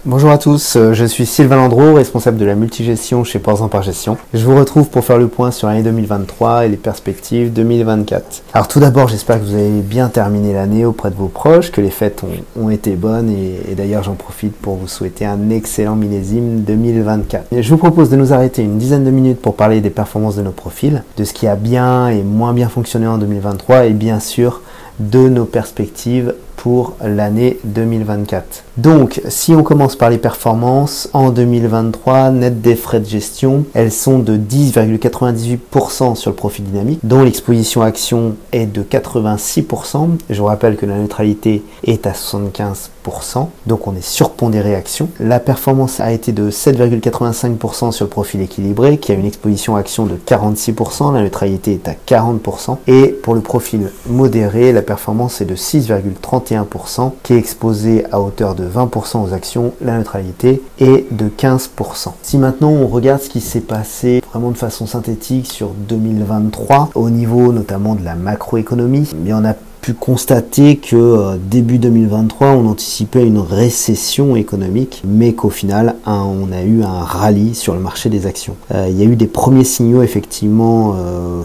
Bonjour à tous, je suis Sylvain Landreau, responsable de la multigestion chez Porzan par Gestion. Je vous retrouve pour faire le point sur l'année 2023 et les perspectives 2024. Alors tout d'abord, j'espère que vous avez bien terminé l'année auprès de vos proches, que les fêtes ont été bonnes et d'ailleurs j'en profite pour vous souhaiter un excellent millésime 2024. Je vous propose de nous arrêter une dizaine de minutes pour parler des performances de nos profils, de ce qui a bien et moins bien fonctionné en 2023 et bien sûr de nos perspectives pour l'année 2024. Donc, si on commence par les performances, en 2023, net des frais de gestion, elles sont de 10,98% sur le profil dynamique, dont l'exposition action est de 86%. Je vous rappelle que la neutralité est à 75%, donc on est surpondéré action. La performance a été de 7,85% sur le profil équilibré, qui a une exposition action de 46%, la neutralité est à 40%. Et pour le profil modéré, la performance est de 6,31%, qui est exposé à hauteur de 20% aux actions, la neutralité est de 15%. Si maintenant on regarde ce qui s'est passé vraiment de façon synthétique sur 2023, au niveau notamment de la macroéconomie, mais on a pu constater que début 2023, on anticipait une récession économique, mais qu'au final, on a eu un rallye sur le marché des actions. Il y a eu des premiers signaux effectivement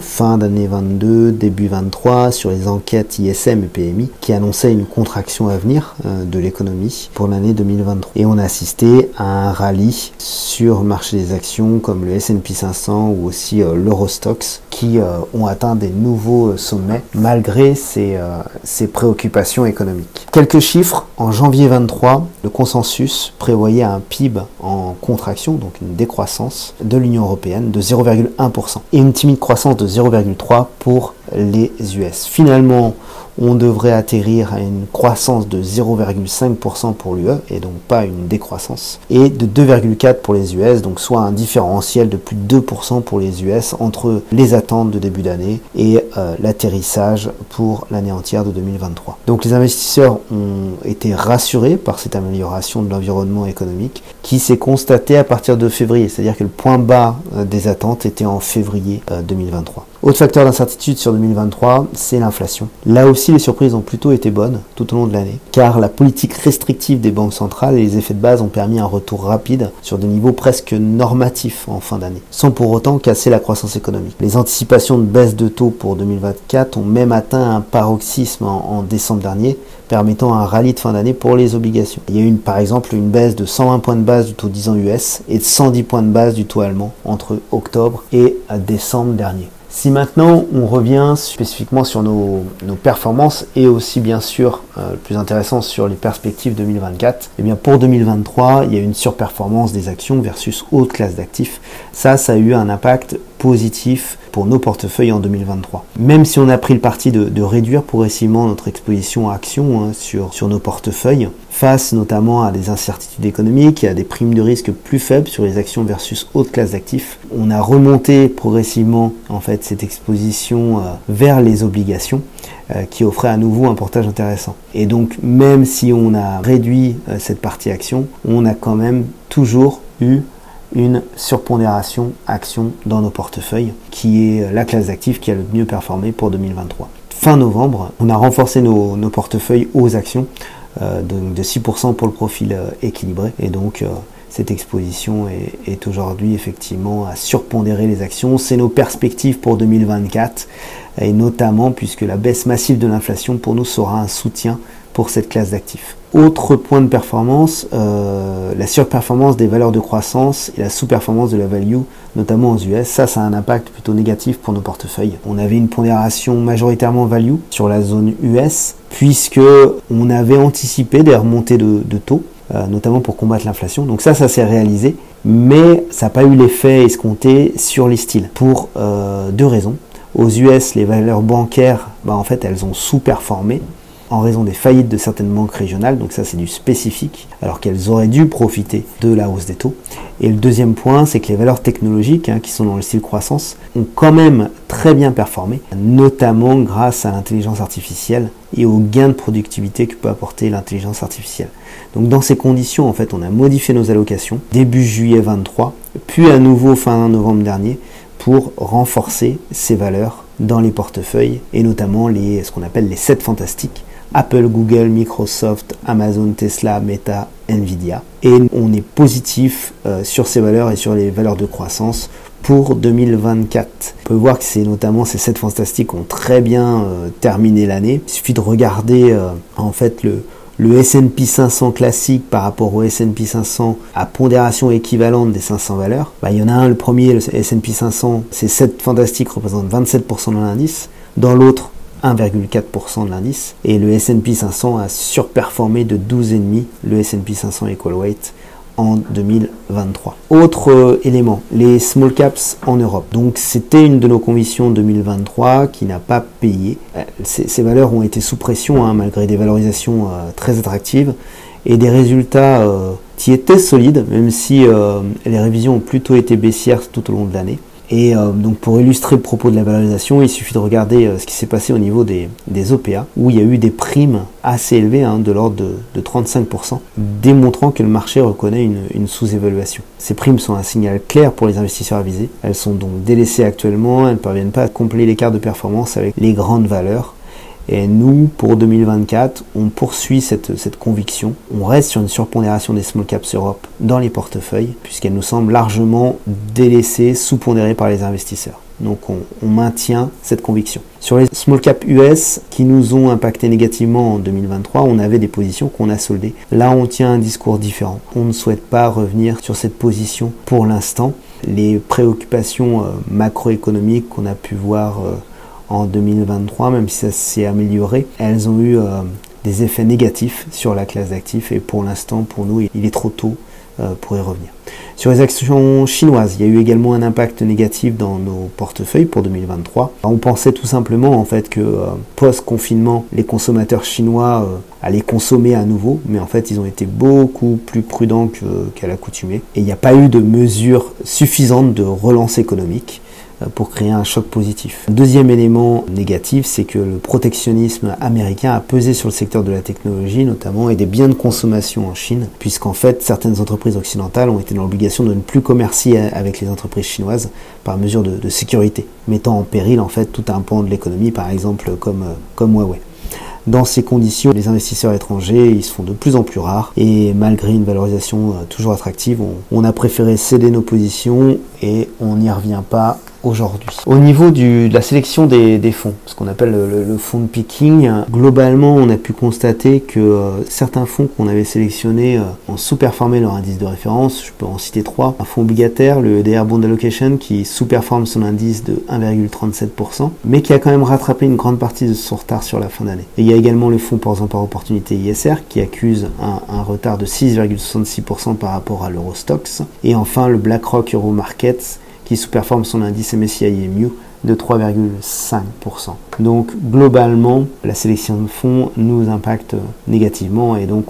fin d'année 22, début 23 sur les enquêtes ISM et PMI qui annonçaient une contraction à venir de l'économie pour l'année 2023. Et on a assisté à un rallye sur le marché des actions comme le S&P 500 ou aussi l'Eurostoxx qui ont atteint des nouveaux sommets malgré ces préoccupations économiques. Quelques chiffres, en janvier 23, le consensus prévoyait un PIB en contraction, donc une décroissance de l'Union européenne de 0,1% et une timide croissance de 0,3% pour les US. Finalement, on devrait atterrir à une croissance de 0,5% pour l'UE et donc pas une décroissance et de 2,4% pour les US, donc soit un différentiel de plus de 2% pour les US entre les attentes de début d'année et l'atterrissage pour l'année entière de 2023. Donc les investisseurs ont été rassurés par cette amélioration de l'environnement économique qui s'est constatée à partir de février, c'est-à-dire que le point bas des attentes était en février 2023. Autre facteur d'incertitude sur 2023, c'est l'inflation. Là aussi, les surprises ont plutôt été bonnes tout au long de l'année, car la politique restrictive des banques centrales et les effets de base ont permis un retour rapide sur des niveaux presque normatifs en fin d'année, sans pour autant casser la croissance économique. Les anticipations de baisse de taux pour 2024 ont même atteint un paroxysme en décembre dernier, permettant un rallye de fin d'année pour les obligations. Il y a eu par exemple une baisse de 120 points de base du taux 10 ans US et de 110 points de base du taux allemand entre octobre et décembre dernier. Si maintenant on revient spécifiquement sur nos performances et aussi bien sûr le plus intéressant sur les perspectives 2024, eh bien pour 2023 il y a une surperformance des actions versus autres classes d'actifs. Ça a eu un impact positif pour nos portefeuilles en 2023. Même si on a pris le parti de réduire progressivement notre exposition à actions sur nos portefeuilles, face notamment à des incertitudes économiques et à des primes de risque plus faibles sur les actions versus autres classes d'actifs, on a remonté progressivement en fait cette exposition vers les obligations qui offrait à nouveau un portage intéressant. Et donc même si on a réduit cette partie action, on a quand même toujours eu une surpondération action dans nos portefeuilles, qui est la classe d'actifs qui a le mieux performé pour 2023. Fin novembre, on a renforcé nos portefeuilles aux actions, de 6% pour le profil équilibré, et donc cette exposition est aujourd'hui effectivement à surpondérer les actions. C'est nos perspectives pour 2024, et notamment puisque la baisse massive de l'inflation pour nous sera un soutien pour cette classe d'actifs. Autre point de performance, la surperformance des valeurs de croissance et la sous-performance de la value, notamment aux US. Ça a un impact plutôt négatif pour nos portefeuilles. On avait une pondération majoritairement value sur la zone US, puisque on avait anticipé des remontées de taux, notamment pour combattre l'inflation. Donc ça s'est réalisé, mais ça n'a pas eu l'effet escompté sur les styles, pour deux raisons. Aux US, les valeurs bancaires, en fait, elles ont sous-performé en raison des faillites de certaines banques régionales, donc ça c'est du spécifique, alors qu'elles auraient dû profiter de la hausse des taux. Et le deuxième point, c'est que les valeurs technologiques, qui sont dans le style croissance, ont quand même très bien performé, notamment grâce à l'intelligence artificielle et aux gains de productivité que peut apporter l'intelligence artificielle. Donc dans ces conditions, en fait, on a modifié nos allocations début juillet 23, puis à nouveau fin novembre dernier, pour renforcer ces valeurs dans les portefeuilles, et notamment ce qu'on appelle les 7 fantastiques, Apple, Google, Microsoft, Amazon, Tesla, Meta Nvidia. Et on est positif sur ces valeurs et sur les valeurs de croissance pour 2024. On peut voir que c'est notamment ces 7 fantastiques qui ont très bien terminé l'année. Il suffit de regarder en fait le S&P 500 classique par rapport au S&P 500 à pondération équivalente des 500 valeurs. Il y en a un, le premier, le S&P 500, ces 7 fantastiques représentent 27% de l'indice. Dans l'autre, 1,4% de l'indice. Et le S&P 500 a surperformé de 12,5 le S&P 500 Equal Weight en 2023. Autre élément, les small caps en Europe. Donc c'était une de nos convictions 2023 qui n'a pas payé. Ces valeurs ont été sous pression malgré des valorisations très attractives et des résultats qui étaient solides, même si les révisions ont plutôt été baissières tout au long de l'année. Et donc pour illustrer le propos de la valorisation, il suffit de regarder ce qui s'est passé au niveau des OPA, où il y a eu des primes assez élevées, de l'ordre de 35%, démontrant que le marché reconnaît une sous-évaluation. Ces primes sont un signal clair pour les investisseurs avisés. Elles sont donc délaissées actuellement, elles ne parviennent pas à combler l'écart de performance avec les grandes valeurs. Et nous, pour 2024, on poursuit cette conviction. On reste sur une surpondération des small caps Europe dans les portefeuilles, puisqu'elle nous semble largement délaissée, sous-pondérée par les investisseurs. Donc on maintient cette conviction. Sur les small caps US qui nous ont impacté négativement en 2023, on avait des positions qu'on a soldées. Là, on tient un discours différent. On ne souhaite pas revenir sur cette position pour l'instant. Les préoccupations macroéconomiques qu'on a pu voir en 2023, même si ça s'est amélioré, elles ont eu des effets négatifs sur la classe d'actifs et pour l'instant, pour nous, il est trop tôt pour y revenir. Sur les actions chinoises, il y a eu également un impact négatif dans nos portefeuilles pour 2023. On pensait tout simplement en fait que post-confinement, les consommateurs chinois allaient consommer à nouveau, mais en fait ils ont été beaucoup plus prudents qu'à l'accoutumée et il n'y a pas eu de mesures suffisantes de relance économique pour créer un choc positif. Deuxième élément négatif, c'est que le protectionnisme américain a pesé sur le secteur de la technologie notamment et des biens de consommation en Chine, puisqu'en fait certaines entreprises occidentales ont été dans l'obligation de ne plus commercer avec les entreprises chinoises par mesure de sécurité, mettant en péril en fait tout un pan de l'économie, par exemple comme Huawei. Dans ces conditions, les investisseurs étrangers ils se font de plus en plus rares et malgré une valorisation toujours attractive, on a préféré céder nos positions et on n'y revient pas aujourd'hui. Au niveau de la sélection des fonds, ce qu'on appelle le fonds picking, globalement on a pu constater que certains fonds qu'on avait sélectionnés ont sous-performé leur indice de référence. Je peux en citer 3. Un fonds obligataire, le EDR Bond Allocation, qui sous-performe son indice de 1,37%, mais qui a quand même rattrapé une grande partie de son retard sur la fin d'année. Et il y a également le fonds Ports par opportunité ISR, qui accuse un retard de 6,66% par rapport à l'Eurostoxx. Et enfin le BlackRock Euro Markets, qui sous-performe son indice MSCI EMU de 3,5%. Donc globalement, la sélection de fonds nous impacte négativement et donc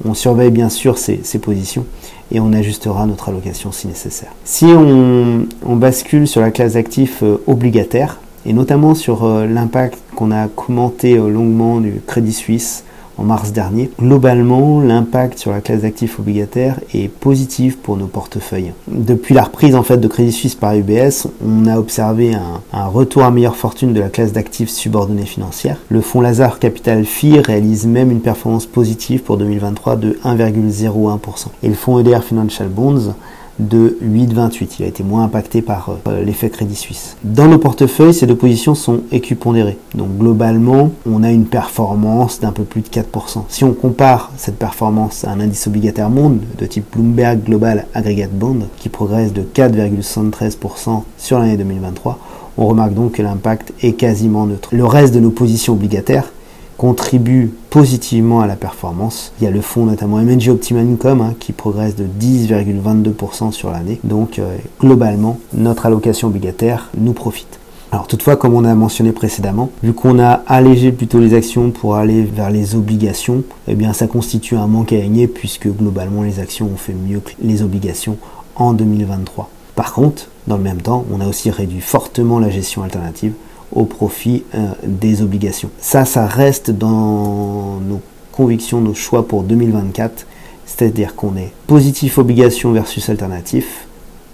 on surveille bien sûr ces positions et on ajustera notre allocation si nécessaire. Si on bascule sur la classe d'actifs obligataires et notamment sur l'impact qu'on a commenté longuement du Crédit Suisse en mars dernier, globalement, l'impact sur la classe d'actifs obligataires est positif pour nos portefeuilles. Depuis la reprise en fait de Crédit Suisse par UBS, on a observé un retour à meilleure fortune de la classe d'actifs subordonnés financières. Le fonds Lazard Capital FI réalise même une performance positive pour 2023 de 1,01%. Et le fonds EDR Financial Bonds de 8,28. Il a été moins impacté par l'effet Crédit Suisse. Dans nos portefeuilles, ces deux positions sont équipondérées. Donc globalement, on a une performance d'un peu plus de 4%. Si on compare cette performance à un indice obligataire monde de type Bloomberg Global Aggregate Bond qui progresse de 4,73% sur l'année 2023, on remarque donc que l'impact est quasiment neutre. Le reste de nos positions obligataires contribue positivement à la performance. Il y a le fonds notamment M&G Optimum Income qui progresse de 10,22% sur l'année. Donc globalement, notre allocation obligataire nous profite. Alors toutefois, comme on a mentionné précédemment, vu qu'on a allégé plutôt les actions pour aller vers les obligations, eh bien ça constitue un manque à gagner puisque globalement les actions ont fait mieux que les obligations en 2023. Par contre, dans le même temps, on a aussi réduit fortement la gestion alternative au profit des obligations. Ça reste dans nos convictions, nos choix pour 2024, c'est-à-dire qu'on est positif obligation versus alternatif,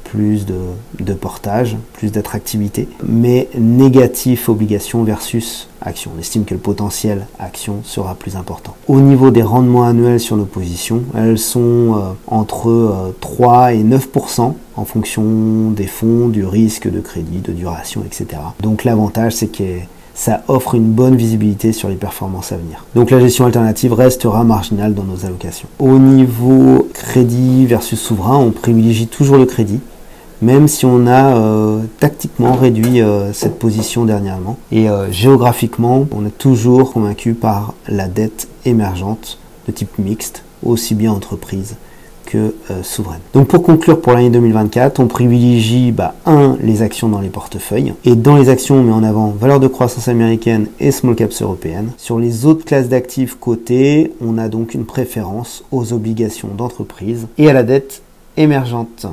plus de portage, plus d'attractivité, mais négatif obligation versus action. On estime que le potentiel action sera plus important. Au niveau des rendements annuels sur nos positions, elles sont entre 3 et 9% en fonction des fonds, du risque de crédit, de duration, etc. Donc l'avantage, c'est que ça offre une bonne visibilité sur les performances à venir. Donc la gestion alternative restera marginale dans nos allocations. Au niveau crédit versus souverain, on privilégie toujours le crédit, même si on a tactiquement réduit cette position dernièrement. Et géographiquement, on est toujours convaincu par la dette émergente de type mixte, aussi bien entreprise que souveraine. Donc pour conclure pour l'année 2024, on privilégie les actions dans les portefeuilles. Et dans les actions, on met en avant valeurs de croissance américaine et small caps européennes. Sur les autres classes d'actifs cotées, on a donc une préférence aux obligations d'entreprise et à la dette émergente.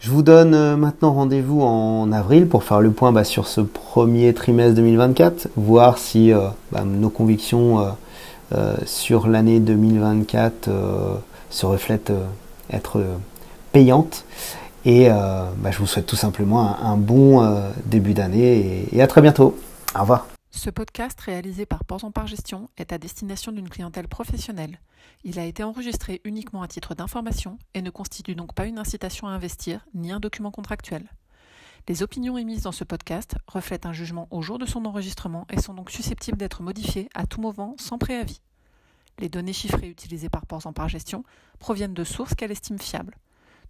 Je vous donne maintenant rendez-vous en avril pour faire le point sur ce premier trimestre 2024, voir si nos convictions sur l'année 2024 se reflètent être payantes. Et je vous souhaite tout simplement un bon début d'année et à très bientôt. Au revoir. Ce podcast réalisé par Ports en Part Gestion est à destination d'une clientèle professionnelle. Il a été enregistré uniquement à titre d'information et ne constitue donc pas une incitation à investir ni un document contractuel. Les opinions émises dans ce podcast reflètent un jugement au jour de son enregistrement et sont donc susceptibles d'être modifiées à tout moment sans préavis. Les données chiffrées utilisées par Ports en Part Gestion proviennent de sources qu'elle estime fiables.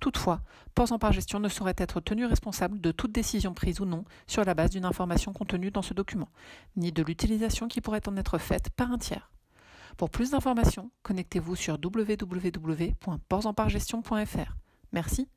Toutefois, Ports en Part Gestion ne saurait être tenu responsable de toute décision prise ou non sur la base d'une information contenue dans ce document, ni de l'utilisation qui pourrait en être faite par un tiers. Pour plus d'informations, connectez-vous sur www.portsenpartgestion.fr. Merci